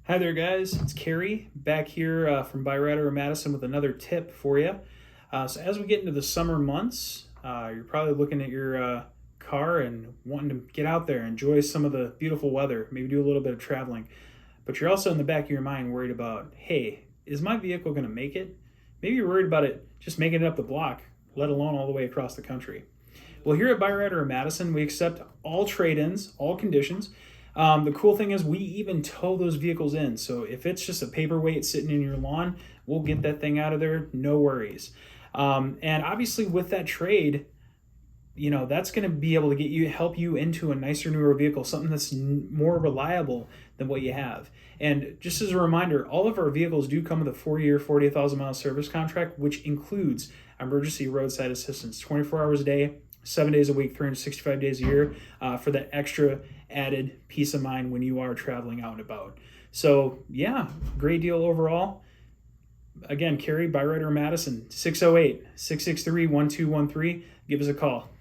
Hi there, guys. It's Carrie back here from Byrider Madison with another tip for you. So, as we get into the summer months, you're probably looking at your car and wanting to get out there, enjoy some of the beautiful weather, maybe do a little bit of traveling. But you're also in the back of your mind worried about, hey, is my vehicle going to make it? Maybe you're worried about it just making it up the block, let alone all the way across the country. Well, here at Byrider Madison, we accept all trade-ins, all conditions. The cool thing is we even tow those vehicles in. So if it's just a paperweight sitting in your lawn, we'll get that thing out of there, no worries. And obviously with that trade, that's going to be able to help you into a nicer, newer vehicle, something that's more reliable than what you have. And just as a reminder, all of our vehicles do come with a 4-year, 40,000-mile service contract, which includes emergency roadside assistance, 24 hours a day, 7 days a week, 365 days a year, for that extra added peace of mind when you are traveling out and about. So yeah, great deal overall. Again, Carrie, Byrider Madison, 608-663-1213. Give us a call.